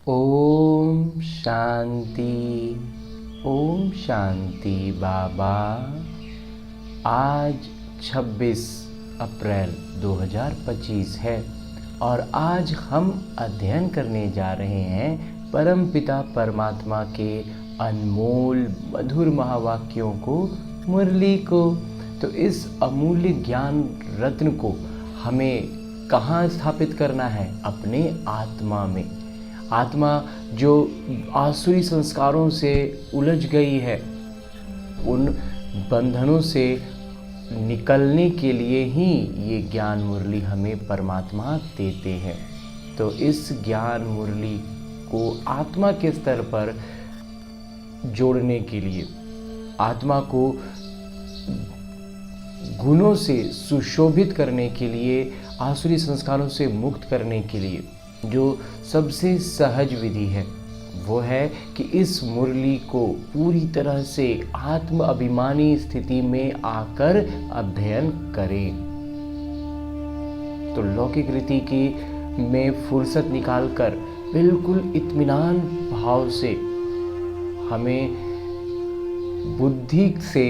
ओम शांति। ओम शांति बाबा। आज 26 अप्रैल 2025 है और आज हम अध्ययन करने जा रहे हैं परमपिता परमात्मा के अनमोल मधुर महावाक्यों को, मुरली को। तो इस अमूल्य ज्ञान रत्न को हमें कहाँ स्थापित करना है? अपने आत्मा में। आत्मा जो आसुरी संस्कारों से उलझ गई है, उन बंधनों से निकलने के लिए ही ये ज्ञान मुरली हमें परमात्मा देते हैं। तो इस ज्ञान मुरली को आत्मा के स्तर पर जोड़ने के लिए, आत्मा को गुणों से सुशोभित करने के लिए, आसुरी संस्कारों से मुक्त करने के लिए जो सबसे सहज विधि है वो है कि इस मुरली को पूरी तरह से आत्म अभिमानी स्थिति में आकर अध्ययन करें। तो लौकिक रीति की में फुर्सत निकालकर बिल्कुल इत्मीनान भाव से हमें बुद्धि से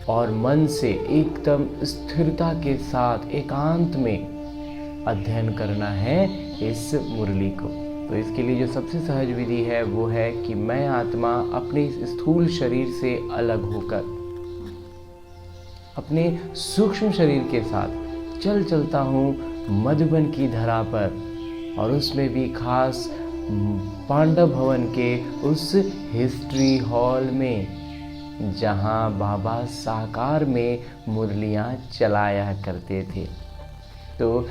और मन से एकदम स्थिरता के साथ एकांत में अध्ययन करना है इस मुरली को। तो इसके लिए जो सबसे सहज विधि है वो है कि मैं आत्मा अपने इस स्थूल शरीर से अलग होकर अपने सूक्ष्म शरीर के साथ चलता हूँ मधुबन की धरा पर, और उसमें भी खास पांडव भवन के उस हिस्ट्री हॉल में जहाँ बाबा साकार में मुरलियाँ चलाया करते थे। तो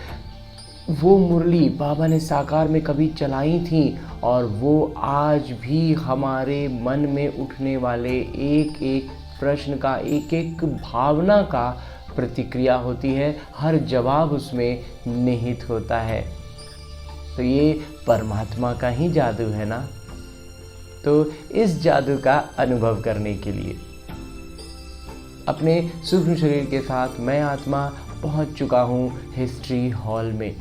वो मुरली बाबा ने साकार में कभी चलाई थी और वो आज भी हमारे मन में उठने वाले एक एक प्रश्न का, एक एक भावना का प्रतिक्रिया होती है। हर जवाब उसमें निहित होता है। तो ये परमात्मा का ही जादू है ना। तो इस जादू का अनुभव करने के लिए अपने सूक्ष्म शरीर के साथ मैं आत्मा पहुंच चुका हूँ हिस्ट्री हॉल में,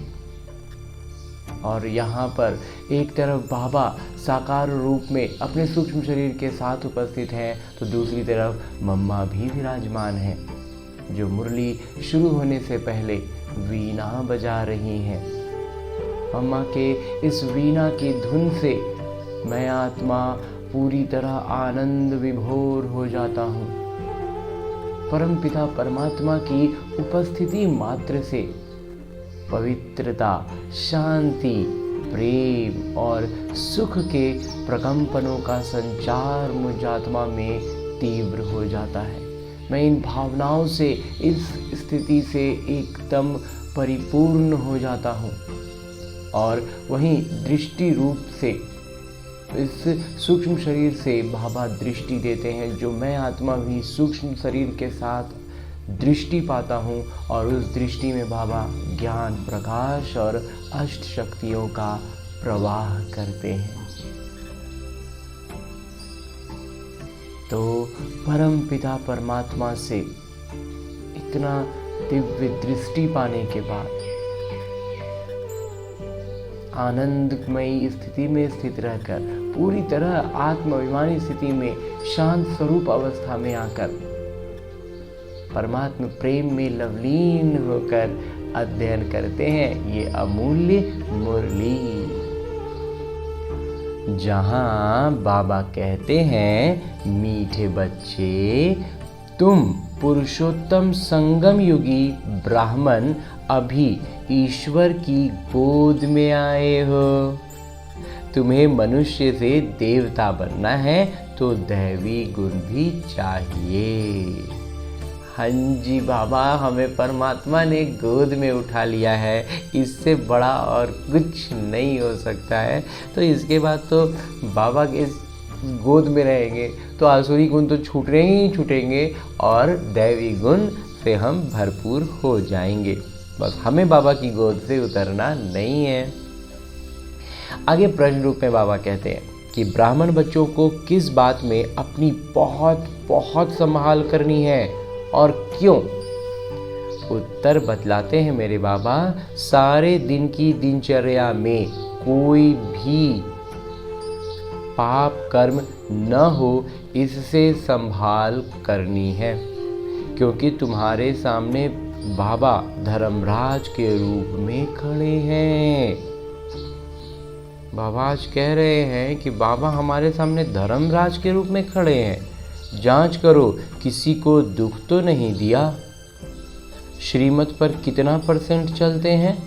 और यहाँ पर एक तरफ बाबा साकार रूप में अपने सूक्ष्म शरीर के साथ उपस्थित हैं, तो दूसरी तरफ मम्मा भी विराजमान हैं जो मुरली शुरू होने से पहले वीणा बजा रही हैं। मम्मा के इस वीणा की धुन से मैं आत्मा पूरी तरह आनंद विभोर हो जाता हूँ। परमपिता परमात्मा की उपस्थिति मात्र से पवित्रता, शांति, प्रेम और सुख के प्रकंपनों का संचार मुझ आत्मा में तीव्र हो जाता है। मैं इन भावनाओं से, इस स्थिति से एकदम परिपूर्ण हो जाता हूँ, और वहीं दृष्टि रूप से इस सूक्ष्म शरीर से बाबा दृष्टि देते हैं, जो मैं आत्मा भी सूक्ष्म शरीर के साथ दृष्टि पाता हूँ, और उस दृष्टि में बाबा ज्ञान, प्रकाश और अष्ट शक्तियों का प्रवाह करते हैं। तो परम पिता परमात्मा से इतना दिव्य दृष्टि पाने के बाद आनंदमयी स्थिति में स्थित रहकर, पूरी तरह आत्माभिमानी स्थिति में शांत स्वरूप अवस्था में आकर परमात्मा प्रेम में लवलीन होकर अध्ययन करते हैं ये अमूल्य मुरली, जहां बाबा कहते हैं, मीठे बच्चे, तुम पुरुषोत्तम संगम युगी ब्राह्मण अभी ईश्वर की गोद में आए हो। तुम्हें मनुष्य से देवता बनना है तो दैवी गुण भी चाहिए। हाँ जी बाबा, हमें परमात्मा ने गोद में उठा लिया है, इससे बड़ा और कुछ नहीं हो सकता है। तो इसके बाद तो बाबा के गोद में रहेंगे तो आसुरी गुण तो छूटने ही छूटेंगे और दैवी गुण से हम भरपूर हो जाएंगे। बस हमें बाबा की गोद से उतरना नहीं है। आगे प्रश्न रूप में बाबा कहते हैं कि ब्राह्मण बच्चों को किस बात में अपनी बहुत बहुत संभाल करनी है और क्यों? उत्तर बतलाते हैं मेरे बाबा, सारे दिन की दिनचर्या में कोई भी पाप कर्म न हो इससे संभाल करनी है, क्योंकि तुम्हारे सामने बाबा धर्मराज के रूप में खड़े हैं। बाबा आज कह रहे हैं कि बाबा हमारे सामने धर्मराज के रूप में खड़े हैं। जांच करो, किसी को दुख तो नहीं दिया। श्रीमत पर कितना % चलते हैं?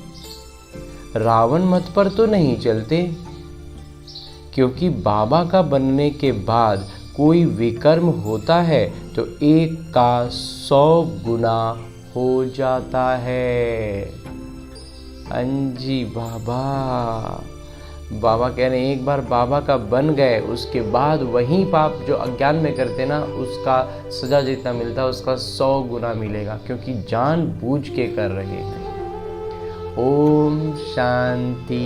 रावण मत पर तो नहीं चलते, क्योंकि बाबा का बनने के बाद कोई विकर्म होता है तो 1 का 100 गुना हो जाता है। अंजी बाबा कह रहे हैं एक बार बाबा का बन गए उसके बाद वही पाप जो अज्ञान में करते ना, उसका सजा जितना मिलता है उसका 100 गुना मिलेगा, क्योंकि जान बूझ के कर रहे हैं। ओम शांति।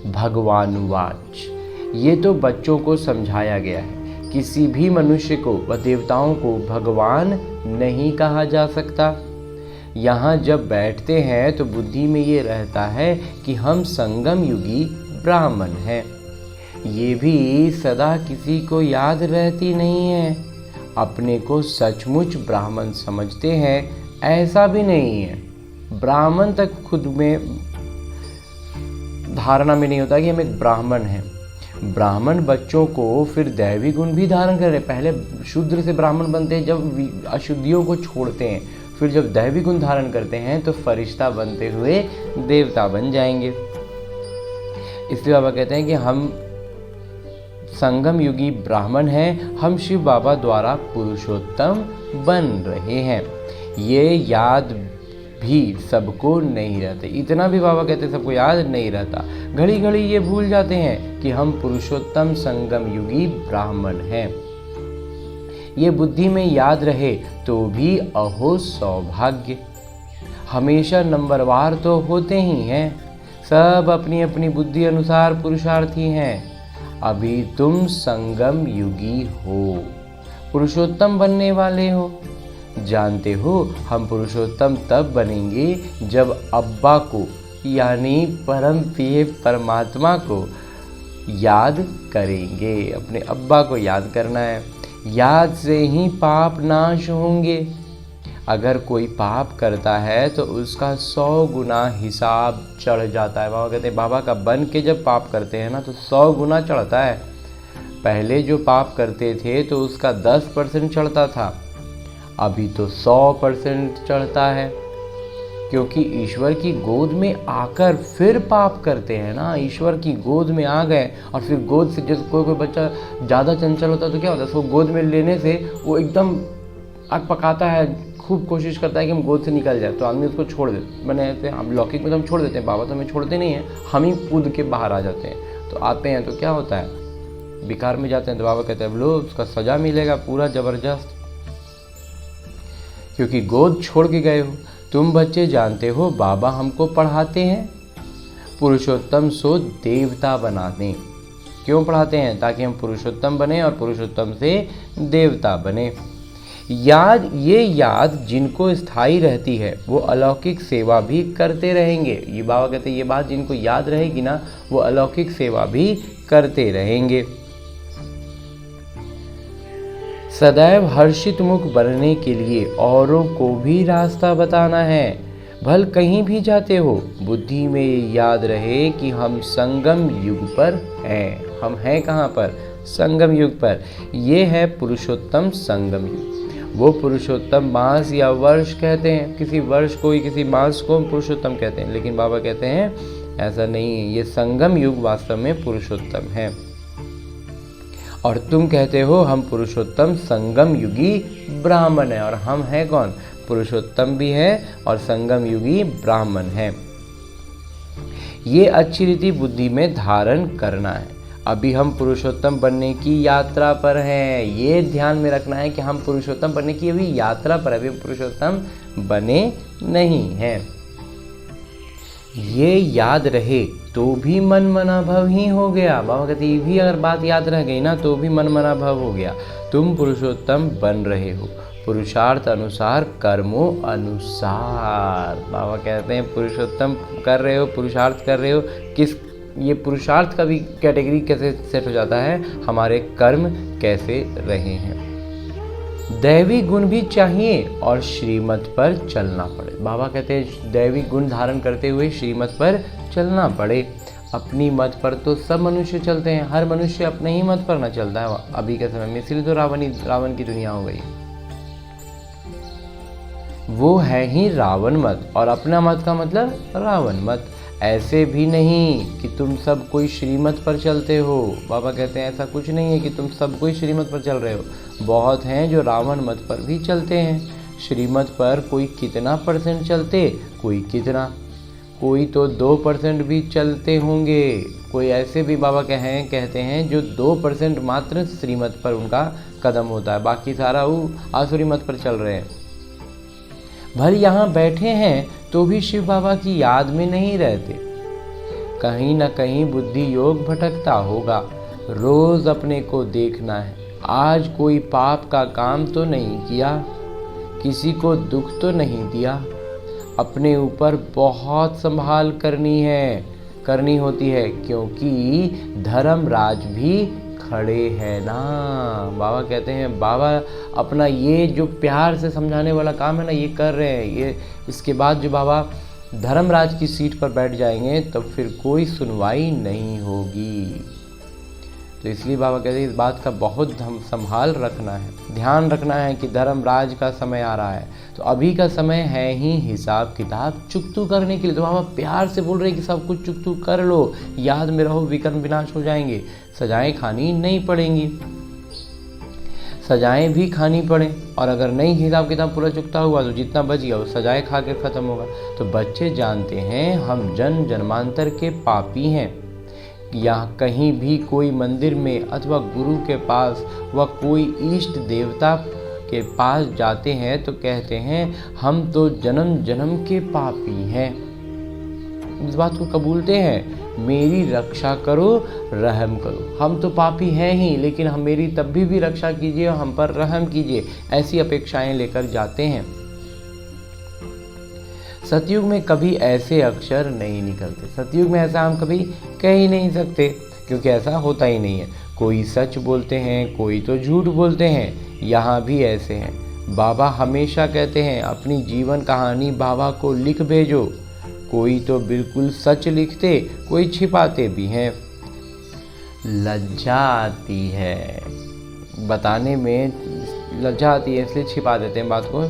भगवान वाच। ये तो बच्चों को समझाया गया है। किसी भी मनुष्य को व देवताओं को भगवान नहीं कहा जा सकता। यहाँ जब बैठते हैं तो बुद्धि में ये रहता है कि हम संगम युगी ब्राह्मण हैं। ये भी सदा किसी को याद रहती नहीं है। अपने को सचमुच ब्राह्मण समझते हैं ऐसा भी नहीं है। ब्राह्मण तक खुद में धारणा में नहीं होता कि हम एक ब्राह्मण हैं। ब्राह्मण बच्चों को फिर दैवी गुण भी धारण कर रहे। पहले शूद्र से ब्राह्मण बनते हैं जब अशुद्धियों को छोड़ते हैं, फिर जब दैवी गुण धारण करते हैं तो फरिश्ता बनते हुए देवता बन जाएंगे। इसलिए बाबा कहते हैं कि हम संगम युगी ब्राह्मण हैं, हम शिव बाबा द्वारा पुरुषोत्तम बन रहे हैं। ये याद भी सबको नहीं रहते। इतना भी बाबा कहते सबको याद नहीं रहता। घड़ी घड़ी ये भूल जाते हैं कि हम पुरुषोत्तम संगम युगी ब्राह्मण हैं। ये बुद्धि में याद रहे तो भी अहो सौभाग्य। हमेशा नंबरवार तो होते ही हैं। सब अपनी अपनी बुद्धि अनुसार पुरुषार्थी हैं। अभी तुम संगम युगी हो, पुरुषोत्तम बनने वाले हो। जानते हो हम पुरुषोत्तम तब बनेंगे जब अब्बा को यानी परम प्रिय परमात्मा को याद करेंगे। अपने अब्बा को याद करना है। याद से ही पाप नाश होंगे। अगर कोई पाप करता है तो उसका 100 गुना हिसाब चढ़ जाता है। बाबा कहते हैं बाबा का बन के जब पाप करते हैं ना तो 100 गुना चढ़ता है। पहले जो पाप करते थे तो उसका 10% चढ़ता था, अभी तो 100% चढ़ता है, क्योंकि ईश्वर की गोद में आकर फिर पाप करते हैं ना। ईश्वर की गोद में आ गए और फिर गोद से जैसे कोई बच्चा ज़्यादा चंचल होता है तो क्या होता है, उसको गोद में लेने से वो एकदम आग पकाता है, खूब कोशिश करता है कि हम गोद से निकल जाए, तो आदमी उसको छोड़ देते। मैंने ऐसे हम लौकिक में तो हम छोड़ देते हैं, बाबा तो हमें छोड़ते नहीं हैं, हम ही कूद के बाहर आ जाते हैं। तो आते हैं तो क्या होता है, बिकार में जाते हैं तो बाबा कहते हैं लो उसका सज़ा मिलेगा पूरा ज़बरदस्त, क्योंकि गोद छोड़ के गए हो। तुम बच्चे जानते हो बाबा हमको पढ़ाते हैं पुरुषोत्तम सो देवता बनाने। क्यों पढ़ाते हैं? ताकि हम पुरुषोत्तम बने और पुरुषोत्तम से देवता बने। ये याद जिनको स्थायी रहती है वो अलौकिक सेवा भी करते रहेंगे। ये बाबा कहते हैं ये बात जिनको याद रहेगी ना वो अलौकिक सेवा भी करते रहेंगे। सदैव हर्षित मुख बनने के लिए औरों को भी रास्ता बताना है। भल कहीं भी जाते हो बुद्धि में याद रहे कि हम संगम युग पर हैं। हम हैं कहाँ पर? संगम युग पर। ये है पुरुषोत्तम संगम युग। वो पुरुषोत्तम मास या वर्ष कहते हैं, किसी वर्ष को किसी मास को पुरुषोत्तम कहते हैं, लेकिन बाबा कहते हैं ऐसा नहीं है। ये संगम युग वास्तव में पुरुषोत्तम है। और तुम कहते हो हम पुरुषोत्तम संगम युगी ब्राह्मण हैं, और हम हैं कौन? पुरुषोत्तम भी हैं और संगम युगी ब्राह्मण हैं। ये अच्छी रीति बुद्धि में धारण करना है। अभी हम पुरुषोत्तम बनने की यात्रा पर हैं। ये ध्यान में रखना है कि हम पुरुषोत्तम बनने की अभी यात्रा पर, अभी पुरुषोत्तम बने नहीं हैं। ये याद रहे तो भी मन मना भव ही हो गया। बाबा कहते ये भी अगर बात याद रह गई ना तो भी मन मना भव हो गया। तुम पुरुषोत्तम बन रहे हो पुरुषार्थ अनुसार, कर्मों अनुसार। बाबा कहते हैं पुरुषोत्तम कर रहे हो, पुरुषार्थ कर रहे हो, किस ये पुरुषार्थ का भी कैटेगरी कैसे सेट हो जाता है, हमारे कर्म कैसे रहे हैं। दैवी गुण भी चाहिए और श्रीमत पर चलना पड़े। बाबा कहते हैं दैवी गुण धारण करते हुए श्रीमत पर चलना पड़े। अपनी मत पर तो सब मनुष्य चलते हैं, हर मनुष्य अपने ही मत पर न चलता है अभी के समय में, इसलिए तो रावण की दुनिया हो गई। वो है ही रावण मत, और अपना मत का मतलब रावण मत। ऐसे भी नहीं कि तुम सब कोई श्रीमत पर चलते हो। बाबा कहते हैं ऐसा कुछ नहीं है कि तुम सब कोई श्रीमत पर चल रहे हो। बहुत हैं जो रावण मत पर भी चलते हैं। श्रीमत पर कोई कितना % चलते, कोई कितना, कोई तो 2% भी चलते होंगे। कोई ऐसे भी बाबा कहते हैं जो 2% मात्र श्रीमत पर उनका कदम होता है, बाकी सारा वो आसुरी मत पर चल रहे हैं। भले यहाँ बैठे हैं तो भी शिव बाबा की याद में नहीं रहते। कहीं ना कहीं बुद्धि योग भटकता होगा। रोज अपने को देखना है, आज कोई पाप का काम तो नहीं किया, किसी को दुख तो नहीं दिया। अपने ऊपर बहुत संभाल करनी होती है, क्योंकि धर्मराज भी खड़े हैं ना। बाबा कहते हैं, बाबा अपना ये जो प्यार से समझाने वाला काम है ना, ये कर रहे हैं। ये इसके बाद जो बाबा धर्मराज की सीट पर बैठ जाएंगे तब फिर कोई सुनवाई नहीं होगी। तो इसलिए बाबा कहते हैं इस बात का बहुत हम संभाल रखना है, ध्यान रखना है कि धर्मराज का समय आ रहा है। तो अभी का समय है ही हिसाब किताब चुकतू करने के लिए। तो बाबा प्यार से बोल रहे हैं कि सब कुछ चुकतू कर लो, याद में रहो विकर्म विनाश हो जाएंगे, सजाएं खानी नहीं पड़ेंगी। सजाएं भी खानी पड़े, और अगर नहीं हिसाब किताब पूरा चुकता हुआ तो जितना बच गया वो सजाएं खा के ख़त्म होगा। तो बच्चे जानते हैं हम जन्मांतर के पापी हैं। या कहीं भी कोई मंदिर में अथवा गुरु के पास व कोई इष्ट देवता के पास जाते हैं तो कहते हैं हम तो जन्म जन्म के पापी हैं। इस बात को कबूलते हैं, मेरी रक्षा करो, रहम करो। हम तो पापी हैं ही, लेकिन हम मेरी तब भी रक्षा कीजिए, हम पर रहम कीजिए, ऐसी अपेक्षाएं लेकर जाते हैं। सतयुग में कभी ऐसे अक्षर नहीं निकलते। सतयुग में ऐसा हम कभी कह ही नहीं सकते, क्योंकि ऐसा होता ही नहीं है। कोई सच बोलते हैं, कोई तो झूठ बोलते हैं। यहाँ भी ऐसे हैं। बाबा हमेशा कहते हैं अपनी जीवन कहानी बाबा को लिख भेजो। कोई तो बिल्कुल सच लिखते, कोई छिपाते भी हैं। लज्जा आती है, बताने में लज्जा आती है, इसलिए छिपा देते हैं, बात को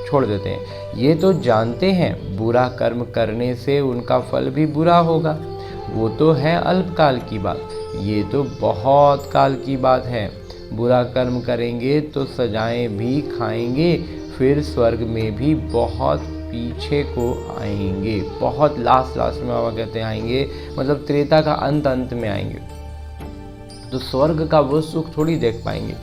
छोड़ देते हैं। ये तो जानते हैं बुरा कर्म करने से उनका फल भी बुरा होगा, वो तो है अल्पकाल की बात। ये तो बहुत काल की बात है। बुरा कर्म करेंगे तो सजाएं भी खाएंगे, फिर स्वर्ग में भी बहुत पीछे को आएंगे, बहुत लास्ट में बाबा कहते हैं आएंगे, मतलब त्रेता का अंत में आएंगे। तो स्वर्ग का वो सुख थोड़ी देख पाएंगे।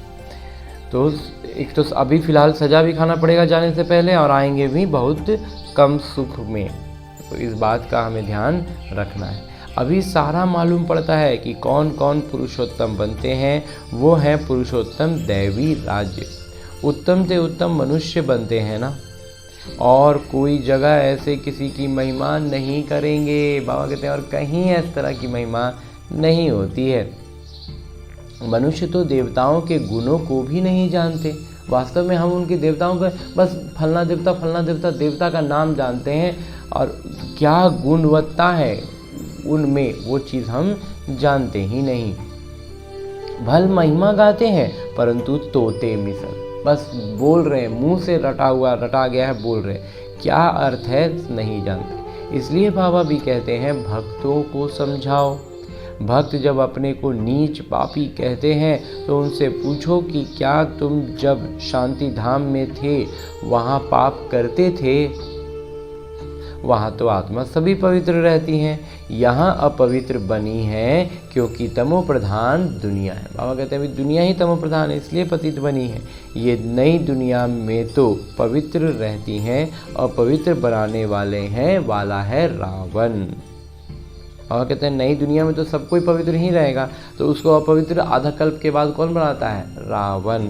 तो एक तो अभी फ़िलहाल सज़ा भी खाना पड़ेगा जाने से पहले, और आएंगे भी बहुत कम सुख में। तो इस बात का हमें ध्यान रखना है। अभी सारा मालूम पड़ता है कि कौन कौन पुरुषोत्तम बनते हैं। वो हैं पुरुषोत्तम दैवी राज्य, उत्तम से उत्तम मनुष्य बनते हैं ना। और कोई जगह ऐसे किसी की महिमा नहीं करेंगे। बाबा कहते हैं और कहीं इस तरह की महिमा नहीं होती है। मनुष्य तो देवताओं के गुणों को भी नहीं जानते। वास्तव में हम उनके देवताओं का बस फलना देवता देवता का नाम जानते हैं, और क्या गुणवत्ता है उनमें वो चीज़ हम जानते ही नहीं। भल महिमा गाते हैं परंतु तोते मिसल, बस बोल रहे हैं, मुंह से रटा गया है बोल रहे, क्या अर्थ है नहीं जानते। इसलिए बाबा भी कहते हैं भक्तों को समझाओ। भक्त जब अपने को नीच पापी कहते हैं तो उनसे पूछो कि क्या तुम जब शांति धाम में थे वहाँ पाप करते थे? वहाँ तो आत्मा सभी पवित्र रहती हैं, यहाँ अपवित्र बनी है क्योंकि तमो प्रधान दुनिया है। बाबा कहते हैं दुनिया ही तमो प्रधान है, इसलिए पतित बनी है। ये नई दुनिया में तो पवित्र रहती हैं, अपवित्र बनाने वाला है रावण। और कहते हैं नई दुनिया में तो सब कोई पवित्र ही रहेगा, तो उसको अपवित्र आधा कल्प के बाद कौन बनाता है? रावण।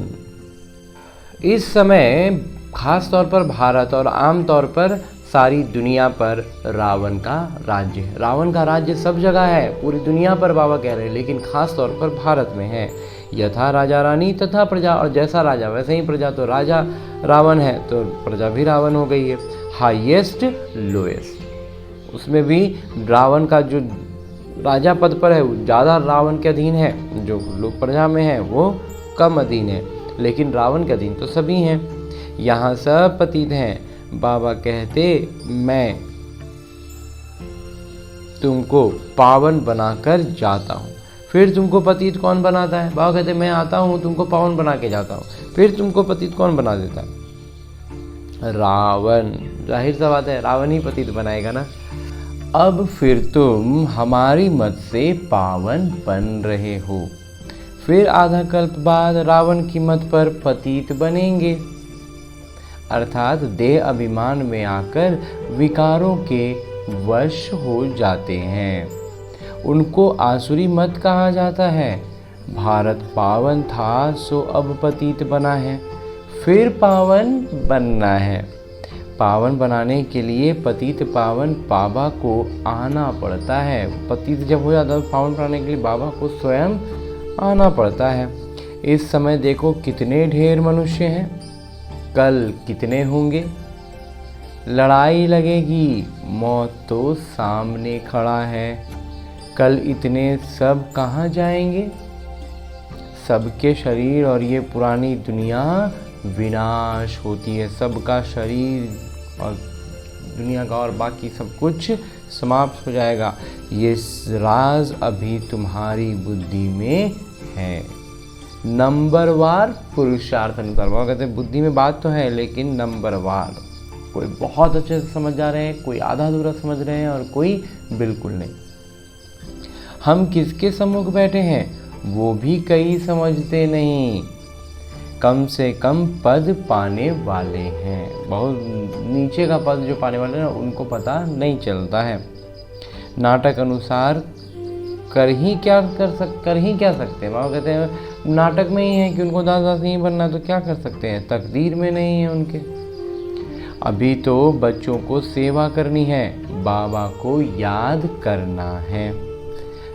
इस समय खास तौर पर भारत और आम तौर पर सारी दुनिया पर रावण का राज्य है। रावण का राज्य सब जगह है, पूरी दुनिया पर बाबा कह रहे हैं, लेकिन खास तौर पर भारत में है। यथा राजा रानी तथा प्रजा, और जैसा राजा वैसे ही प्रजा, तो राजा रावण है तो प्रजा भी रावण हो गई है। हाईएस्ट लोएस्ट, उसमें भी रावण का जो राजा पद पर है वो ज़्यादा रावण के अधीन है, जो लोग प्रजा में है वो कम अधीन है, लेकिन रावण के अधीन तो सभी हैं। यहाँ सब पतित हैं। बाबा कहते मैं तुमको पावन बनाकर जाता हूँ। फिर तुमको पतित कौन बनाता है? बाबा कहते मैं आता हूँ, तुमको पावन बना के जाता हूँ। फिर तुमको पतित कौन बना देता है? रावण। जाहिर सा बात है, रावण ही पतित बनाएगा ना। अब फिर तुम हमारी मत से पावन बन रहे हो, फिर आधा कल्प बाद रावण की मत पर पतित बनेंगे, अर्थात देह अभिमान में आकर विकारों के वश हो जाते हैं। उनको आसुरी मत कहा जाता है। भारत पावन था सो अब पतित बना है, फिर पावन बनना है। पावन बनाने के लिए पतित पावन बाबा को आना पड़ता है। पतित जब हो जाता है तो पावन बनाने के लिए बाबा को स्वयं आना पड़ता है। इस समय देखो कितने ढेर मनुष्य हैं, कल कितने होंगे। लड़ाई लगेगी, मौत तो सामने खड़ा है। कल इतने सब कहाँ जाएंगे? सबके शरीर और ये पुरानी दुनिया विनाश होती है। सबका शरीर और दुनिया का और बाकी सब कुछ समाप्त हो जाएगा। ये राज अभी तुम्हारी बुद्धि में है। नंबरवार पुरुषार्थ अनुसार। वो कहते हैं बुद्धि में बात तो है, लेकिन नंबरवार। कोई बहुत अच्छे से समझ जा रहे हैं, कोई आधा अधूरा समझ रहे हैं, और कोई बिल्कुल नहीं। हम किसके सम्मुख बैठे हैं वो भी कई समझते नहीं। कम से कम पद पाने वाले हैं, बहुत नीचे का पद जो पाने वाले हैं उनको पता नहीं चलता है। नाटक अनुसार कर ही क्या सकते हैं। बाबा कहते हैं नाटक में ही है कि उनको दास नहीं बनना, तो क्या कर सकते हैं, तकदीर में नहीं है उनके। अभी तो बच्चों को सेवा करनी है, बाबा को याद करना है।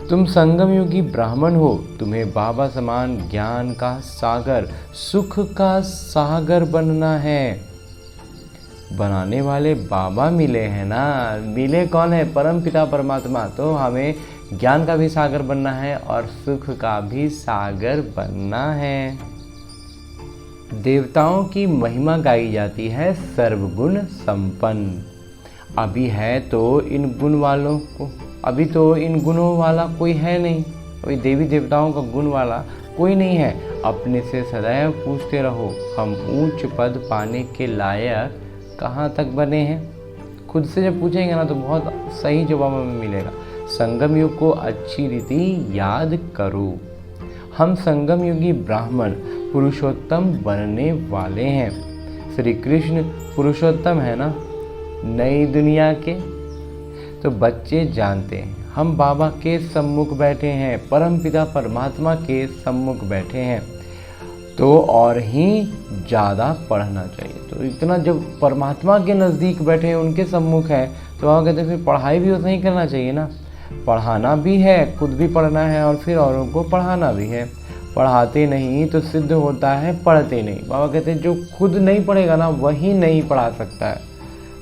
तुम संगम युगी ब्राह्मण हो, तुम्हें बाबा समान ज्ञान का सागर, सुख का सागर बनना है। बनाने वाले बाबा मिले हैं ना। मिले कौन है? परम पिता परमात्मा। तो हमें ज्ञान का भी सागर बनना है और सुख का भी सागर बनना है। देवताओं की महिमा गाई जाती है सर्वगुण संपन्न। अभी है तो इन गुण वालों को, अभी तो इन गुणों वाला कोई है नहीं। अभी देवी देवताओं का गुण वाला कोई नहीं है। अपने से सदैव पूछते रहो, हम ऊंच पद पाने के लायक कहाँ तक बने हैं। खुद से जब पूछेंगे ना तो बहुत सही जवाब हमें मिलेगा। संगम युग को अच्छी रीति याद करो। हम संगम युगी ब्राह्मण पुरुषोत्तम बनने वाले हैं। श्री कृष्ण पुरुषोत्तम है ना नई दुनिया के। तो बच्चे जानते हैं हम बाबा के सम्मुख बैठे हैं, परम पिता परमात्मा के सम्मुख बैठे हैं, तो और ही ज़्यादा पढ़ना चाहिए। तो इतना जब परमात्मा के नज़दीक बैठे हैं, उनके सम्मुख है, तो वहाँ कहते हैं फिर पढ़ाई भी उतना ही करना चाहिए ना। पढ़ाना भी है, खुद भी पढ़ना है और फिर औरों को पढ़ाना भी है। पढ़ाते नहीं तो सिद्ध होता है पढ़ते नहीं। बाबा कहते हैं जो खुद नहीं पढ़ेगा ना वही नहीं पढ़ा सकता है।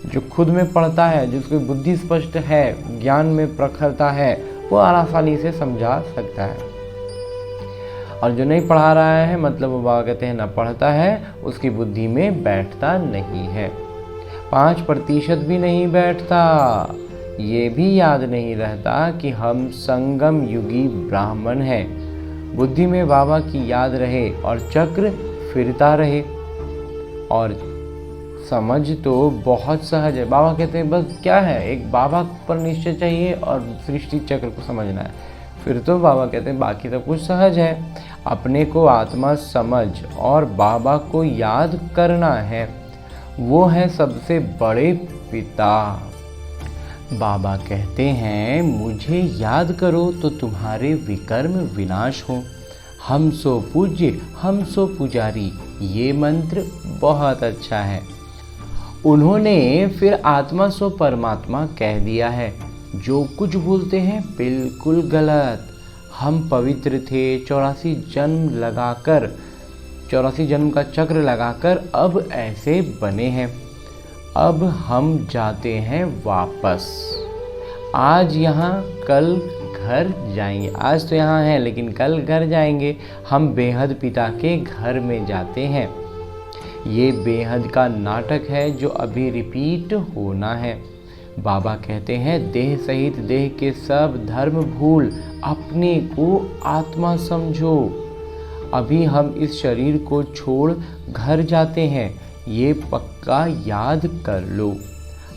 जो खुद में पढ़ता है, जिसकी बुद्धि स्पष्ट है, ज्ञान में प्रखरता है, वो आसानी से समझा सकता है। और जो नहीं पढ़ा रहा है मतलब वो बाबा कहते हैं ना पढ़ता है, उसकी बुद्धि में बैठता नहीं है। 5% भी नहीं बैठता। ये भी याद नहीं रहता कि हम संगम युगी ब्राह्मण हैं। बुद्धि में बाबा की याद रहे और चक्र फिरता रहे। और समझ तो बहुत सहज है। बाबा कहते हैं बस क्या है, एक बाबा पर निश्चय चाहिए और सृष्टि चक्र को समझना है। फिर तो बाबा कहते हैं बाकी सब कुछ सहज है। अपने को आत्मा समझ और बाबा को याद करना है, वो है सबसे बड़े पिता। बाबा कहते हैं मुझे याद करो तो तुम्हारे विकर्म विनाश हो। हम सो पूज्य हम सो पुजारी, ये मंत्र बहुत अच्छा है। उन्होंने फिर आत्मा सो परमात्मा कह दिया है। जो कुछ बोलते हैं बिल्कुल गलत। हम पवित्र थे 84 जन्म का चक्र लगाकर अब ऐसे बने हैं। अब हम जाते हैं वापस। आज यहाँ कल घर जाएंगे। आज तो यहाँ हैं लेकिन कल घर जाएंगे। हम बेहद पिता के घर में जाते हैं। ये बेहद का नाटक है जो अभी रिपीट होना है। बाबा कहते हैं देह सहित देह के सब धर्म भूल अपने को आत्मा समझो। अभी हम इस शरीर को छोड़ घर जाते हैं, ये पक्का याद कर लो।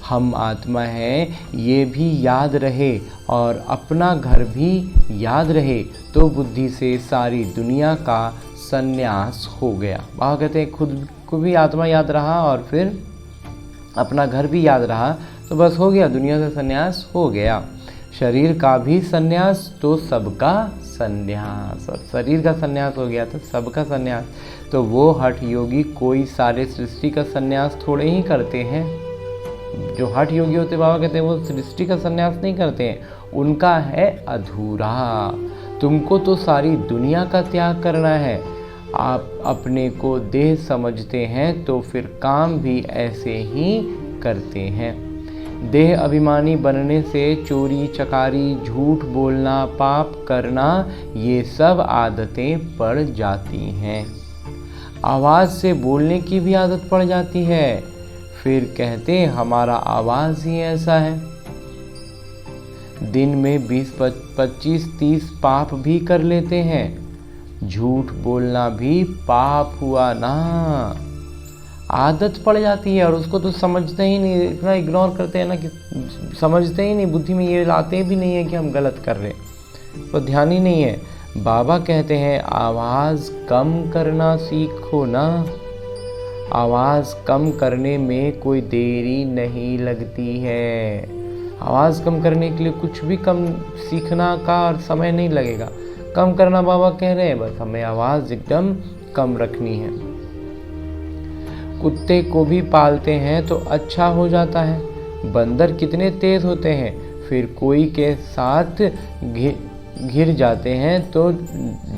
हम आत्मा हैं ये भी याद रहे और अपना घर भी याद रहे तो बुद्धि से सारी दुनिया का संन्यास हो गया। बाबा कहते हैं खुद को भी आत्मा याद रहा और फिर अपना घर भी याद रहा तो बस हो गया, दुनिया से संन्यास हो गया। शरीर का भी संन्यास तो सबका संन्यास, और शरीर का संन्यास हो गया तो सबका संन्यास। तो वो हठ योगी कोई सारे सृष्टि का संन्यास थोड़े ही करते हैं। जो हठ योगी होते बाबा कहते हैं वो सृष्टि का संन्यास नहीं करते हैं, उनका है अधूरा। तुमको तो सारी दुनिया का त्याग करना है। आप अपने को देह समझते हैं तो फिर काम भी ऐसे ही करते हैं। देह अभिमानी बनने से चोरी चकारी, झूठ बोलना, पाप करना ये सब आदतें पड़ जाती हैं। आवाज़ से बोलने की भी आदत पड़ जाती है। फिर कहते हैं हमारा आवाज़ ही ऐसा है। दिन में 20, 25, 30 पाप भी कर लेते हैं। झूठ बोलना भी पाप हुआ ना। आदत पड़ जाती है और उसको तो समझते ही नहीं, इतना इग्नोर करते हैं ना कि समझते ही नहीं, बुद्धि में ये लाते भी नहीं है कि हम गलत कर रहे हैं, तो ध्यान ही नहीं है। बाबा कहते हैं आवाज़ कम करना सीखो ना। आवाज़ कम करने में कोई देरी नहीं लगती है। आवाज़ कम करने के लिए कुछ भी कम सीखना का समय नहीं लगेगा। कम करना बाबा कह रहे हैं, बस हमें आवाज़ एकदम कम रखनी है। कुत्ते को भी पालते हैं तो अच्छा हो जाता है। बंदर कितने तेज होते हैं, फिर कोई के साथ घिर जाते हैं तो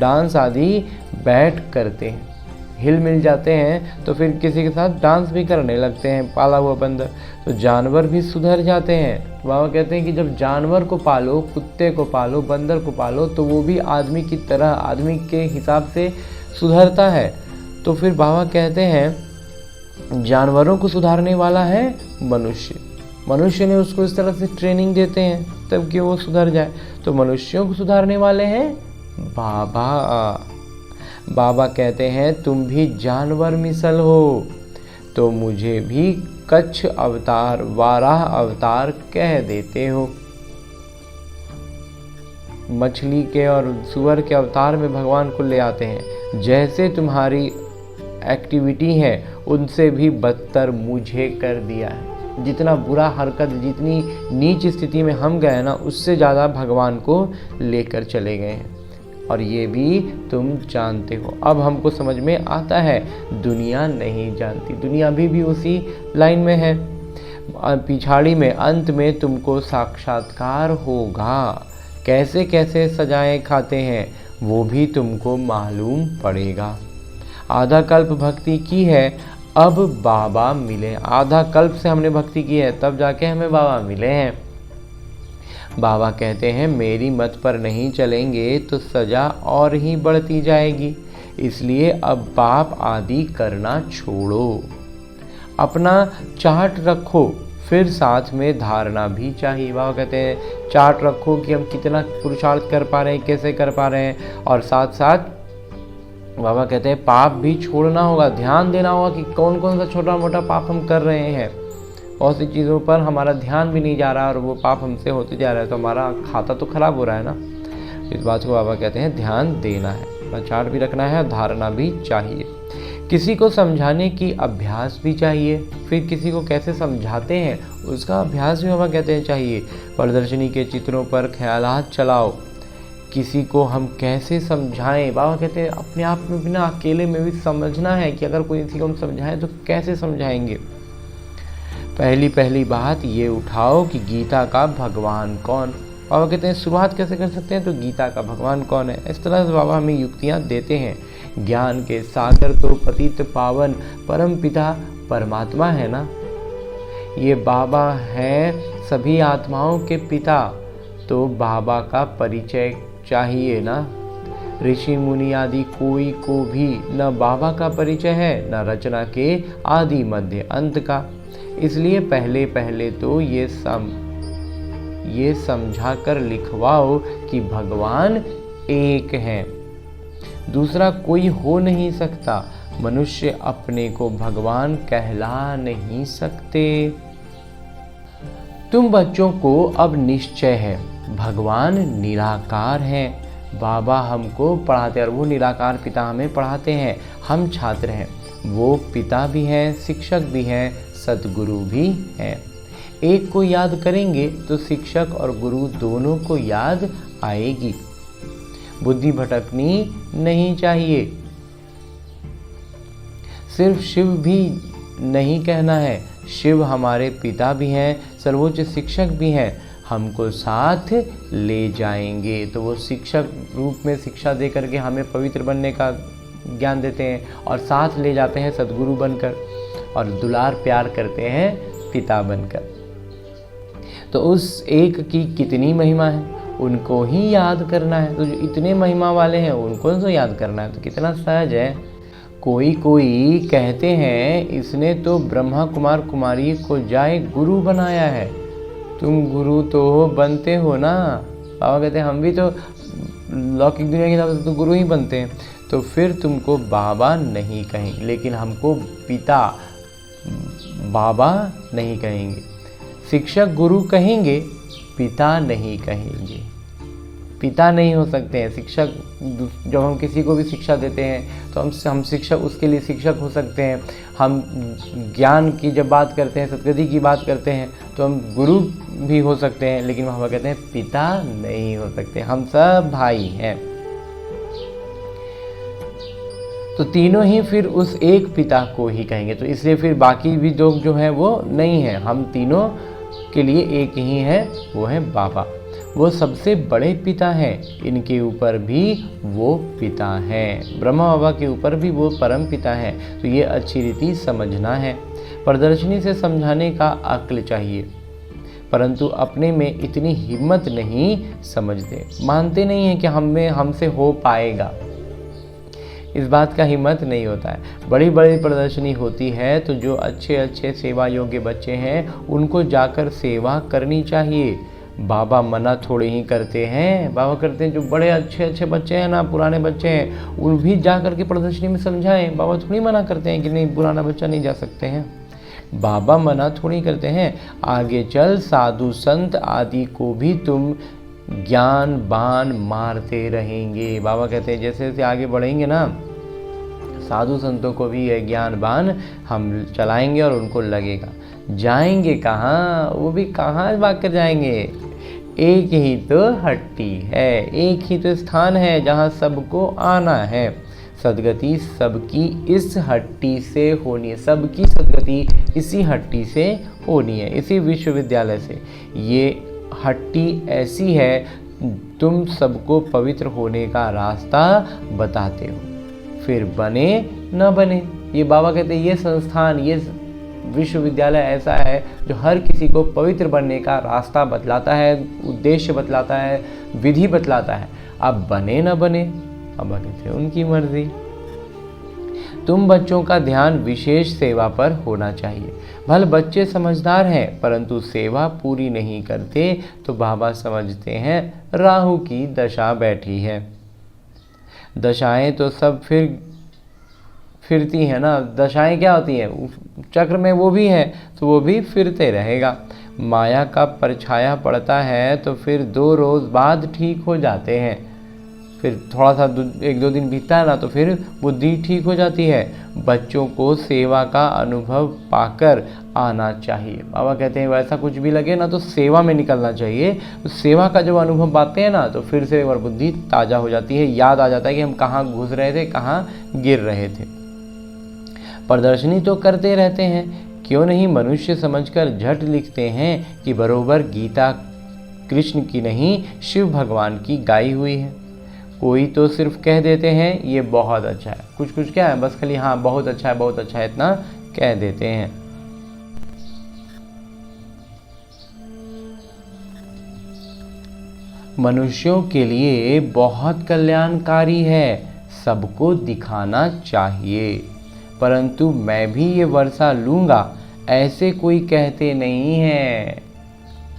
डांस आदि बैठ करते हैं। हिल मिल जाते हैं तो फिर किसी के साथ डांस भी करने लगते हैं। पाला हुआ बंदर तो जानवर भी सुधर जाते हैं। बाबा कहते हैं कि जब जानवर को पालो, कुत्ते को पालो, बंदर को पालो तो वो भी आदमी की तरह, आदमी के हिसाब से सुधरता है। तो फिर बाबा कहते हैं जानवरों को सुधारने वाला है मनुष्य। मनुष्य ने उसको इस तरह से ट्रेनिंग देते हैं तब कि वो सुधर जाए। तो मनुष्यों को सुधारने वाले हैं बाबा। बाबा कहते हैं तुम भी जानवर मिसल हो, तो मुझे भी कच्छ अवतार, वाराह अवतार कह देते हो। मछली के और सुअर के अवतार में भगवान को ले आते हैं। जैसे तुम्हारी एक्टिविटी है उनसे भी बदतर मुझे कर दिया है। जितना बुरा हरकत, जितनी नीच स्थिति में हम गए ना, उससे ज़्यादा भगवान को लेकर चले गए हैं और ये भी तुम जानते हो। अब हमको समझ में आता है, दुनिया नहीं जानती। दुनिया भी उसी लाइन में है। पिछाड़ी में अंत में तुमको साक्षात्कार होगा। कैसे कैसे सजाएं खाते हैं वो भी तुमको मालूम पड़ेगा। आधा कल्प भक्ति की है, अब बाबा मिले। आधा कल्प से हमने भक्ति की है तब जाके हमें बाबा मिले हैं। बाबा कहते हैं मेरी मत पर नहीं चलेंगे तो सज़ा और ही बढ़ती जाएगी। इसलिए अब पाप आदि करना छोड़ो। अपना चार्ट रखो, फिर साथ में धारणा भी चाहिए। बाबा कहते हैं चार्ट रखो कि हम कितना पुरुषार्थ कर पा रहे हैं, कैसे कर पा रहे हैं, और साथ साथ बाबा कहते हैं पाप भी छोड़ना होगा। ध्यान देना होगा कि कौन कौन सा छोटा मोटा पाप हम कर रहे हैं। बहुत सी चीज़ों पर हमारा ध्यान भी नहीं जा रहा और वो पाप हमसे होते जा रहा है, तो हमारा खाता तो खराब हो रहा है ना। इस बात को बाबा कहते हैं ध्यान देना है, चार्ट भी रखना है, धारणा भी चाहिए। किसी को समझाने की अभ्यास भी चाहिए। फिर किसी को कैसे समझाते हैं उसका अभ्यास भी बाबा कहते हैं चाहिए। प्रदर्शनी के चित्रों पर ख्यालात चलाओ। किसी को हम कैसे समझाएं, बाबा कहते हैं अपने आप में बिना अकेले में भी समझना है कि अगर कोई किसी को हम समझाएं तो कैसे समझाएंगे। पहली पहली बात ये उठाओ कि गीता का भगवान कौन। बाबा कहते हैं शुरुआत कैसे कर सकते हैं, तो गीता का भगवान कौन है। इस तरह से बाबा हमें युक्तियाँ देते हैं। ज्ञान के सागर तो पतित पावन परम पिता परमात्मा है ना, ये बाबा हैं सभी आत्माओं के पिता, तो बाबा का परिचय चाहिए ना। ऋषि मुनि आदि कोई को भी न बाबा का परिचय है, न रचना के आदि मध्य अंत का। इसलिए पहले पहले तो ये समझा कर लिखवाओ कि भगवान एक है, दूसरा कोई हो नहीं सकता। मनुष्य अपने को भगवान कहला नहीं सकते। तुम बच्चों को अब निश्चय है भगवान निराकार है। बाबा हमको पढ़ाते हैं और वो निराकार पिता हमें पढ़ाते हैं। हम छात्र हैं, वो पिता भी हैं, शिक्षक भी हैं, सद्गुरु भी हैं। एक को याद करेंगे तो शिक्षक और गुरु दोनों को याद आएगी। बुद्धि भटकनी नहीं चाहिए। सिर्फ शिव भी नहीं कहना है, शिव हमारे पिता भी हैं, सर्वोच्च शिक्षक भी हैं, हमको साथ ले जाएंगे। तो वो शिक्षक रूप में शिक्षा दे करके हमें पवित्र बनने का ज्ञान देते हैं और साथ ले जाते हैं सद्गुरु बनकर, और दुलार प्यार करते हैं पिता बनकर। तो उस एक की कितनी महिमा है, उनको ही याद करना है। तो जो इतने महिमा वाले हैं उनको तो याद करना है, तो कितना सहज है। कोई कोई कहते हैं इसने तो ब्रह्मा कुमार कुमारी को जाए गुरु बनाया है। तुम गुरु तो बनते हो ना। बाबा कहते हैं हम भी तो लौकिक दुनिया के हिसाब से तो गुरु ही बनते हैं, तो फिर तुमको बाबा नहीं कहेंगे, लेकिन हमको पिता बाबा नहीं कहेंगे। शिक्षक गुरु कहेंगे, पिता नहीं कहेंगे। पिता नहीं हो सकते हैं शिक्षक। जब हम किसी को भी शिक्षा देते हैं तो हम शिक्षक, उसके लिए शिक्षक हो सकते हैं। हम ज्ञान की जब बात करते हैं, सद्गति की बात करते हैं, तो हम गुरु भी हो सकते हैं, लेकिन बाबा कहते हैं पिता नहीं हो सकते। हम सब भाई हैं। तो तीनों ही फिर उस एक पिता को ही कहेंगे। तो इसलिए फिर बाकी भी लोग जो हैं वो नहीं है, हम तीनों के लिए एक ही है, वो है बाबा। वो सबसे बड़े पिता हैं, इनके ऊपर भी वो पिता हैं। ब्रह्मा बाबा के ऊपर भी वो परम पिता हैं। तो ये अच्छी रीति समझना है। प्रदर्शनी से समझाने का अक्ल चाहिए, परंतु अपने में इतनी हिम्मत नहीं समझते, मानते नहीं हैं कि हमसे हो पाएगा। इस बात का हिम्मत नहीं होता है। बड़ी बड़ी प्रदर्शनी होती है तो जो अच्छे अच्छे सेवा योग्य बच्चे हैं उनको जाकर सेवा करनी चाहिए। बाबा मना थोड़े ही करते हैं। बाबा करते हैं जो बड़े अच्छे अच्छे बच्चे हैं ना, पुराने बच्चे हैं, उन भी जा कर के प्रदर्शनी में समझाएं। बाबा थोड़ी मना करते हैं कि नहीं पुराना बच्चा नहीं जा सकते हैं। बाबा मना थोड़ी करते हैं। आगे चल साधु संत आदि को भी तुम ज्ञान बाण मारते रहेंगे। बाबा कहते हैं जैसे जैसे आगे बढ़ेंगे ना, साधु संतों को भी यह ज्ञान बाण हम चलाएंगे और उनको लगेगा। जाएंगे कहाँ, वो भी कहाँ भाग कर जाएंगे। एक ही तो हट्टी है, एक ही तो स्थान है जहाँ सबको आना है। सदगति सबकी इस हट्टी से होनी है, सबकी सदगति इसी हट्टी से होनी है, इसी विश्वविद्यालय से। ये हट्टी ऐसी है, तुम सबको पवित्र होने का रास्ता बताते हो, फिर बने न बने। ये बाबा कहते हैं ये संस्थान, ये विश्वविद्यालय ऐसा है जो हर किसी को पवित्र बनने का रास्ता बतलाता है, उद्देश्य बतलाता है, विधि बतलाता है। अब बने न बने, अब कहते हैं उनकी मर्जी। तुम बच्चों का ध्यान विशेष सेवा पर होना चाहिए। भले बच्चे समझदार हैं परंतु सेवा पूरी नहीं करते तो बाबा समझते हैं राहु की दशा बैठी है। दशाएं तो सब फिरती हैं ना। दशाएं क्या होती हैं, चक्र में वो भी है तो वो भी फिरते रहेगा। माया का परछाया पड़ता है तो फिर 2 रोज़ बाद ठीक हो जाते हैं। फिर थोड़ा सा 1-2 दिन बीतता है ना तो फिर बुद्धि ठीक हो जाती है। बच्चों को सेवा का अनुभव पाकर आना चाहिए। बाबा कहते हैं वैसा कुछ भी लगे ना तो सेवा में निकलना चाहिए। तो सेवा का जब अनुभव पाते हैं ना तो फिर से एक बार बुद्धि ताज़ा हो जाती है, याद आ जाता है कि हम कहाँ घुस रहे थे, कहाँ गिर रहे थे। प्रदर्शनी तो करते रहते हैं, क्यों नहीं मनुष्य समझकर झट लिखते हैं कि बरोबर गीता कृष्ण की नहीं शिव भगवान की गाई हुई है। कोई तो सिर्फ कह देते हैं ये बहुत अच्छा है, कुछ कुछ क्या है बस खाली हाँ बहुत अच्छा है इतना कह देते हैं। मनुष्यों के लिए बहुत कल्याणकारी है, सबको दिखाना चाहिए, परंतु मैं भी ये वर्षा लूँगा ऐसे कोई कहते नहीं हैं।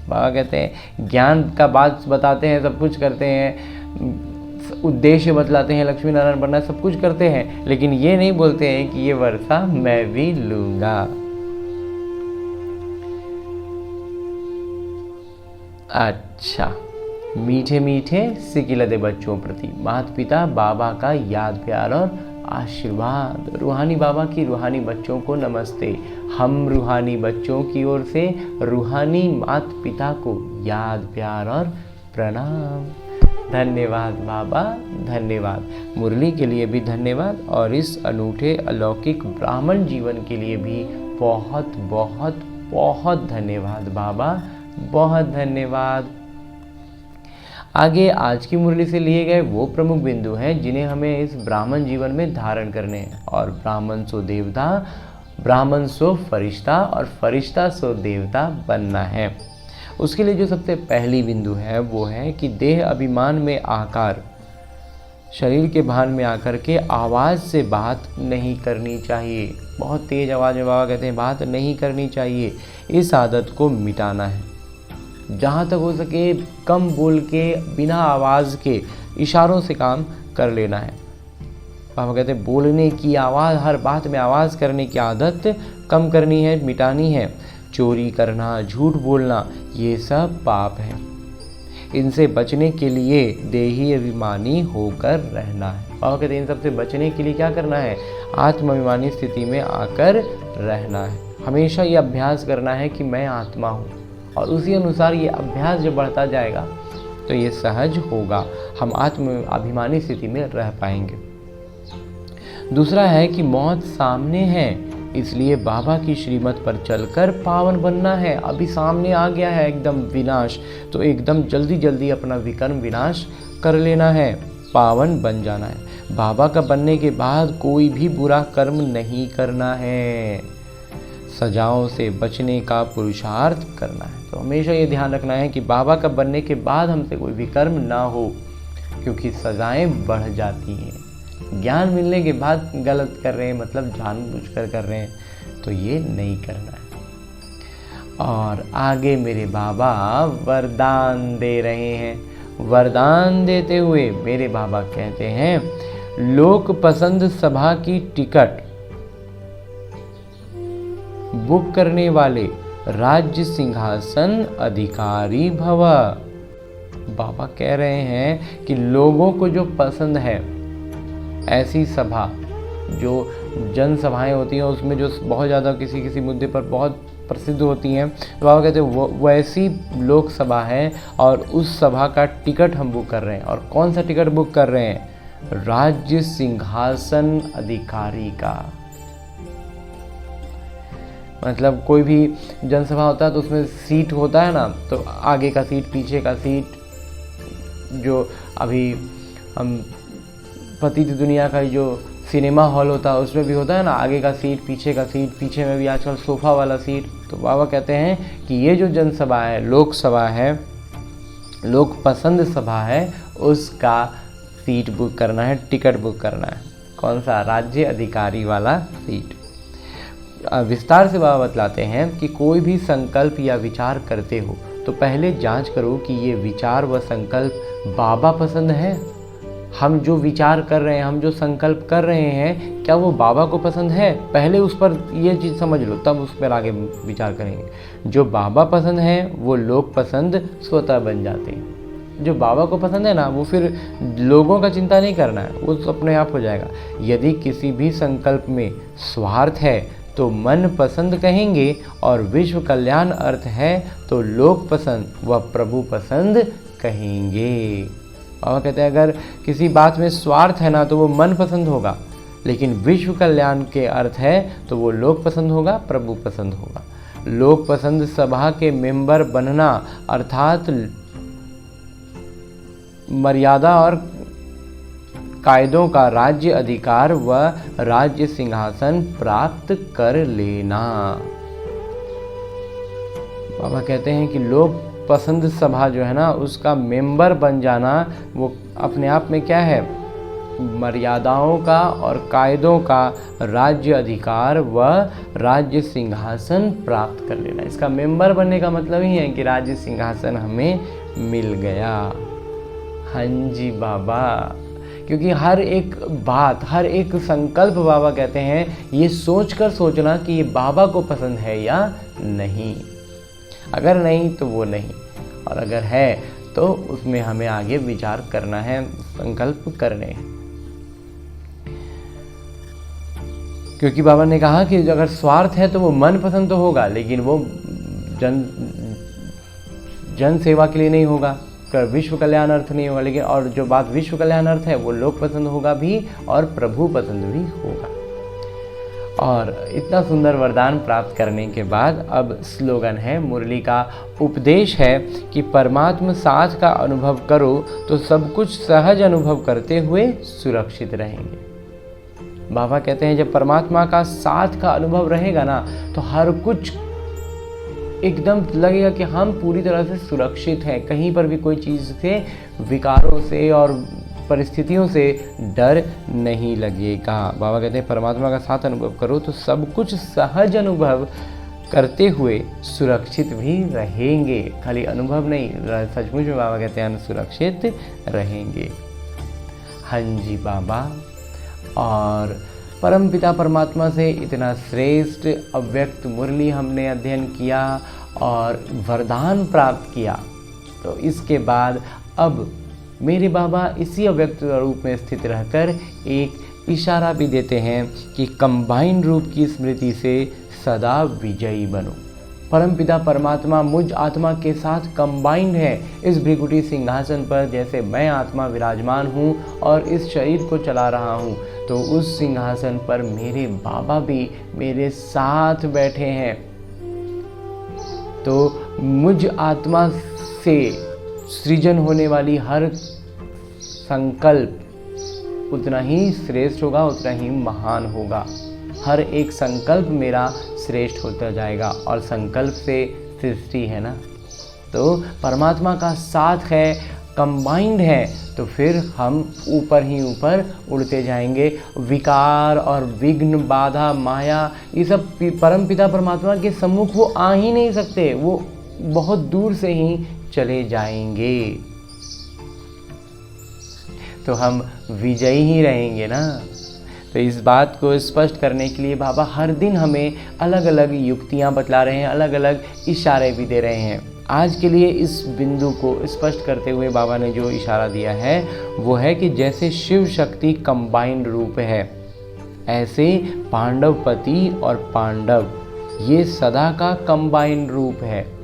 बाबा कहते हैं ज्ञान का बात बताते हैं, सब कुछ करते हैं, उद्देश्य बतलाते हैं, लक्ष्मी नारायण बनना सब कुछ करते हैं, लेकिन ये नहीं बोलते हैं कि ये वर्षा मैं भी लूँगा। अच्छा, मीठे मीठे सिकिलदे बच्चों प्रति माता पिता बाबा का याद प्यार और आशीर्वाद। रूहानी बाबा की रूहानी बच्चों को नमस्ते। हम रूहानी बच्चों की ओर से रूहानी माता पिता को याद प्यार और प्रणाम। धन्यवाद बाबा, धन्यवाद। मुरली के लिए भी धन्यवाद और इस अनूठे अलौकिक ब्राह्मण जीवन के लिए भी बहुत बहुत बहुत धन्यवाद बाबा, बहुत धन्यवाद। आगे आज की मुरली से लिए गए वो प्रमुख बिंदु हैं जिन्हें हमें इस ब्राह्मण जीवन में धारण करने हैं। और ब्राह्मण सो देवता, ब्राह्मण सो फरिश्ता और फरिश्ता सो देवता बनना है। उसके लिए जो सबसे पहली बिंदु है वो है कि देह अभिमान में आकर, शरीर के भान में आकर के आवाज़ से बात नहीं करनी चाहिए। बहुत तेज़ आवाज़ में बाबा कहते हैं बात नहीं करनी चाहिए। इस आदत को मिटाना है। जहाँ तक हो सके कम बोल के, बिना आवाज़ के, इशारों से काम कर लेना है। बाबा कहते हैं बोलने की आवाज़, हर बात में आवाज़ करने की आदत कम करनी है, मिटानी है। चोरी करना, झूठ बोलना, ये सब पाप है। इनसे बचने के लिए देही अभिमानी होकर रहना है। बाबा कहते हैं इन सबसे बचने के लिए क्या करना है? आत्माभिमानी स्थिति में आकर रहना है। हमेशा ये अभ्यास करना है कि मैं आत्मा हूँ, और उसी अनुसार ये अभ्यास जब बढ़ता जाएगा तो ये सहज होगा, हम आत्म अभिमानी स्थिति में रह पाएंगे। दूसरा है कि मौत सामने है, इसलिए बाबा की श्रीमत पर चलकर पावन बनना है। अभी सामने आ गया है एकदम विनाश, तो एकदम जल्दी जल्दी अपना विकर्म विनाश कर लेना है, पावन बन जाना है। बाबा का बनने के बाद कोई भी बुरा कर्म नहीं करना है, सजाओं से बचने का पुरुषार्थ करना है। तो हमेशा ये ध्यान रखना है कि बाबा का बनने के बाद हमसे कोई भी कर्म ना हो, क्योंकि सजाएं बढ़ जाती हैं। ज्ञान मिलने के बाद गलत कर रहे हैं, मतलब जानबूझकर कर रहे हैं, तो ये नहीं करना है। और आगे मेरे बाबा वरदान दे रहे हैं। वरदान देते हुए मेरे बाबा कहते हैं लोक पसंद सभा की टिकट बुक करने वाले राज्य सिंहासन अधिकारी भव। बाबा कह रहे हैं कि लोगों को जो पसंद है, ऐसी सभा, जो जन सभाएं होती हैं उसमें जो बहुत ज़्यादा किसी किसी मुद्दे पर बहुत प्रसिद्ध होती हैं, तो बाबा कहते हैं वो वैसी लोक सभा है, और उस सभा का टिकट हम बुक कर रहे हैं। और कौन सा टिकट बुक कर रहे हैं? राज्य सिंहासन अधिकारी का। मतलब कोई भी जनसभा होता है तो उसमें सीट होता है ना, तो आगे का सीट, पीछे का सीट, जो अभी हम पतित दुनिया का जो सिनेमा हॉल होता है उसमें भी होता है ना, आगे का सीट, पीछे का सीट, पीछे में भी आजकल सोफ़ा वाला सीट। तो बाबा कहते हैं कि ये जो जनसभा है, लोक सभा है, लोक पसंद सभा है, उसका सीट बुक करना है, टिकट बुक करना है। कौन सा? राज्य अधिकारी वाला सीट। विस्तार से बाबा बतलाते हैं कि कोई भी संकल्प या विचार करते हो तो पहले जांच करो कि ये विचार व संकल्प बाबा पसंद है। हम जो विचार कर रहे हैं, हम जो संकल्प कर रहे हैं, क्या वो बाबा को पसंद है? पहले उस पर ये चीज़ समझ लो, तब उस पर आगे विचार करेंगे। जो बाबा पसंद है वो लोग पसंद स्वतः बन जाते हैं। जो बाबा को पसंद है ना, वो फिर लोगों का चिंता नहीं करना है, वो अपने आप हो जाएगा। यदि किसी भी संकल्प में स्वार्थ है तो मन पसंद कहेंगे, और विश्व कल्याण अर्थ है तो लोक पसंद व प्रभु पसंद कहेंगे। बाबा कहते हैं अगर किसी बात में स्वार्थ है ना, तो वो मन पसंद होगा। लेकिन विश्व कल्याण के अर्थ है तो वो लोक पसंद होगा, प्रभु पसंद होगा। लोक पसंद सभा के मेंबर बनना अर्थात मर्यादा और कायदों का राज्य अधिकार व राज्य सिंहासन प्राप्त कर लेना। बाबा कहते हैं कि लोक पसंद सभा जो है ना, उसका मेंबर बन जाना वो अपने आप में क्या है, मर्यादाओं का और कायदों का राज्य अधिकार व राज्य सिंहासन प्राप्त कर लेना। इसका मेंबर बनने का मतलब ही है कि राज्य सिंहासन हमें मिल गया। हाँ जी बाबा, क्योंकि हर एक बात, हर एक संकल्प बाबा कहते हैं ये सोचकर सोचना कि ये बाबा को पसंद है या नहीं। अगर नहीं तो वो नहीं, और अगर है तो उसमें हमें आगे विचार करना है, संकल्प करने हैं। क्योंकि बाबा ने कहा कि अगर स्वार्थ है तो वो मन पसंद तो होगा, लेकिन वो जन सेवा के लिए नहीं होगा, विश्व कल्याण अर्थ नहीं होगा। लेकिन और जो बात विश्व कल्याण अर्थ है वो लोक पसंद होगा भी और प्रभु पसंद भी होगा। और इतना सुंदर वरदान प्राप्त करने के बाद अब स्लोगन है, मुरली का उपदेश है कि परमात्मा साथ का अनुभव करो तो सब कुछ सहज अनुभव करते हुए सुरक्षित रहेंगे। बाबा कहते हैं जब परमात्मा का साथ का अनुभव रहेगा ना, तो हर कुछ एकदम लगेगा कि हम पूरी तरह से सुरक्षित हैं, कहीं पर भी कोई चीज़ से, विकारों से और परिस्थितियों से डर नहीं लगेगा। बाबा कहते हैं परमात्मा का साथ अनुभव करो तो सब कुछ सहज अनुभव करते हुए सुरक्षित भी रहेंगे। खाली अनुभव नहीं, सचमुच में बाबा कहते हैं सुरक्षित रहेंगे। हाँ जी बाबा। और परमपिता परमात्मा से इतना श्रेष्ठ अव्यक्त मुरली हमने अध्ययन किया और वरदान प्राप्त किया, तो इसके बाद अब मेरे बाबा इसी अव्यक्त रूप में स्थित रहकर एक इशारा भी देते हैं कि कंबाइंड रूप की स्मृति से सदा विजयी बनो। परमपिता परमात्मा मुझ आत्मा के साथ कंबाइंड है इस भृकुटी सिंहासन पर। जैसे मैं आत्मा विराजमान हूँ और इस शरीर को चला रहा हूँ, तो उस सिंहासन पर मेरे बाबा भी मेरे साथ बैठे हैं। तो मुझ आत्मा से सृजन होने वाली हर संकल्प उतना ही श्रेष्ठ होगा, उतना ही महान होगा। हर एक संकल्प मेरा श्रेष्ठ होता जाएगा, और संकल्प से सृष्टि है ना, तो परमात्मा का साथ है, कंबाइंड है, तो फिर हम ऊपर ही ऊपर उड़ते जाएंगे। विकार और विघ्न, बाधा, माया, ये सब परमपिता परमात्मा के सम्मुख वो आ ही नहीं सकते, वो बहुत दूर से ही चले जाएंगे। तो हम विजयी ही रहेंगे ना। तो इस बात को स्पष्ट करने के लिए बाबा हर दिन हमें अलग अलग युक्तियाँ बतला रहे हैं, अलग अलग इशारे भी दे रहे हैं। आज के लिए इस बिंदु को स्पष्ट करते हुए बाबा ने जो इशारा दिया है वो है कि जैसे शिव शक्ति कंबाइंड रूप है, ऐसे पांडवपति और पांडव ये सदा का कंबाइंड रूप है।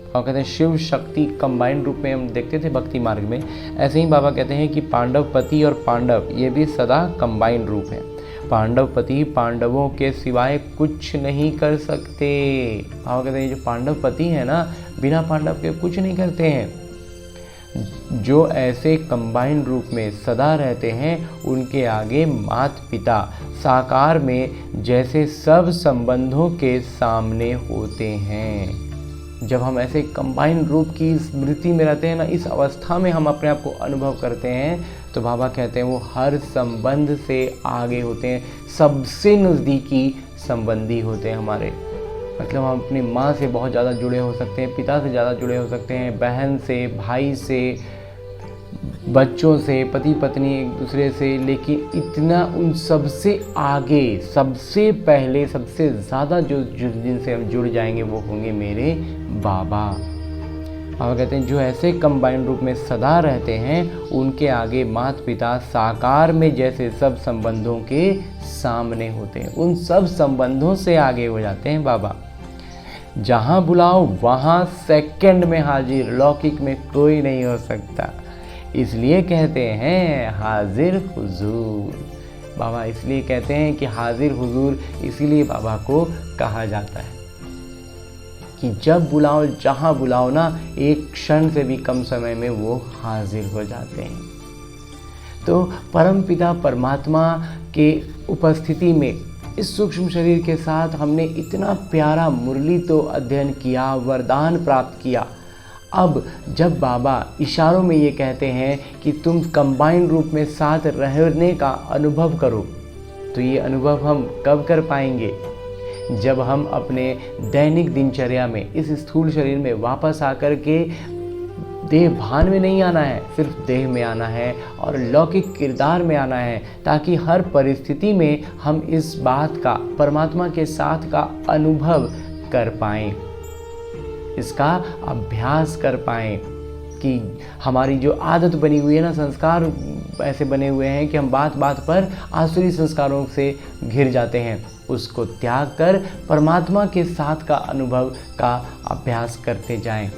और कहते हैं शिव शक्ति कंबाइंड रूप में हम देखते थे भक्ति मार्ग में, ऐसे ही बाबा कहते हैं कि पांडवपति और पांडव ये भी सदा कंबाइंड रूप है। पांडवपति पांडवों के सिवाय कुछ नहीं कर सकते। बाबा कहते हैं जो पांडवपति है ना, बिना पांडव के कुछ नहीं करते हैं। जो ऐसे कंबाइंड रूप में सदा रहते हैं, उनके आगे माता पिता साकार में जैसे सब संबंधों के सामने होते हैं। जब हम ऐसे कंबाइंड रूप की स्मृति में रहते हैं ना, इस अवस्था में हम अपने आप को अनुभव करते हैं, तो बाबा कहते हैं वो हर संबंध से आगे होते हैं, सबसे नज़दीकी संबंधी होते हैं हमारे। मतलब हम अपनी माँ से बहुत ज़्यादा जुड़े हो सकते हैं, पिता से ज़्यादा जुड़े हो सकते हैं, बहन से, भाई से, बच्चों से, पति पत्नी एक दूसरे से, लेकिन इतना उन सबसे आगे, सबसे पहले, सबसे ज़्यादा जो जिनसे हम जुड़ जाएंगे वो होंगे मेरे बाबा। बाबा कहते हैं जो ऐसे कंबाइंड रूप में सदा रहते हैं, उनके आगे माता पिता साकार में जैसे सब संबंधों के सामने होते हैं, उन सब संबंधों से आगे हो जाते हैं बाबा। जहाँ बुलाओ वहाँ सेकंड में हाजिर, लौकिक में कोई नहीं हो सकता। इसलिए कहते हैं हाजिर हुजूर। बाबा इसलिए कहते हैं कि हाजिर हुजूर इसीलिए बाबा को कहा जाता है कि जब बुलाओ जहाँ बुलाओ ना, एक क्षण से भी कम समय में वो हाजिर हो जाते हैं। तो परमपिता परमात्मा के उपस्थिति में इस सूक्ष्म शरीर के साथ हमने इतना प्यारा मुरली तो अध्ययन किया, वरदान प्राप्त किया। अब जब बाबा इशारों में ये कहते हैं कि तुम कंबाइंड रूप में साथ रहने का अनुभव करो, तो ये अनुभव हम कब कर पाएंगे? जब हम अपने दैनिक दिनचर्या में इस स्थूल शरीर में वापस आकर के देह भान में नहीं आना है, सिर्फ देह में आना है और लौकिक किरदार में आना है, ताकि हर परिस्थिति में हम इस बात का, परमात्मा के साथ का अनुभव कर पाएं, इसका अभ्यास कर पाएं। कि हमारी जो आदत बनी हुई है ना, संस्कार ऐसे बने हुए हैं कि हम बात बात पर आसुरी संस्कारों से घिर जाते हैं, उसको त्याग कर परमात्मा के साथ का अनुभव का अभ्यास करते जाएं।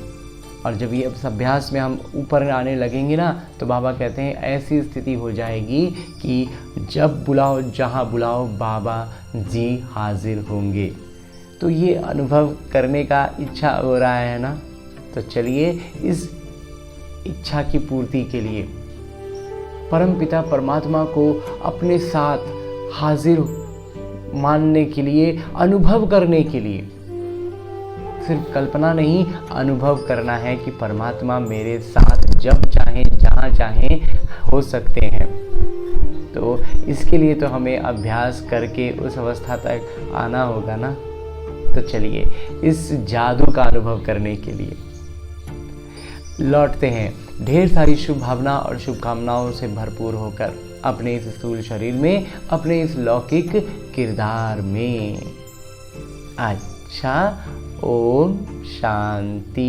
और जब ये अभ्यास में हम ऊपर आने लगेंगे ना, तो बाबा कहते हैं ऐसी स्थिति हो जाएगी कि जब बुलाओ जहाँ बुलाओ बाबा जी हाजिर होंगे। तो ये अनुभव करने का इच्छा हो रहा है ना, तो चलिए इस इच्छा की पूर्ति के लिए, परमपिता परमात्मा को अपने साथ हाजिर मानने के लिए, अनुभव करने के लिए, सिर्फ कल्पना नहीं, अनुभव करना है कि परमात्मा मेरे साथ जब चाहे जहाँ चाहे हो सकते हैं। तो इसके लिए तो हमें अभ्यास करके उस अवस्था तक आना होगा ना। तो चलिए इस जादू का अनुभव करने के लिए लौटते हैं ढेर सारी शुभ भावना और शुभकामनाओं से भरपूर होकर अपने इस स्थूल शरीर में, अपने इस लौकिक किरदार में। अच्छा, ओम शांति।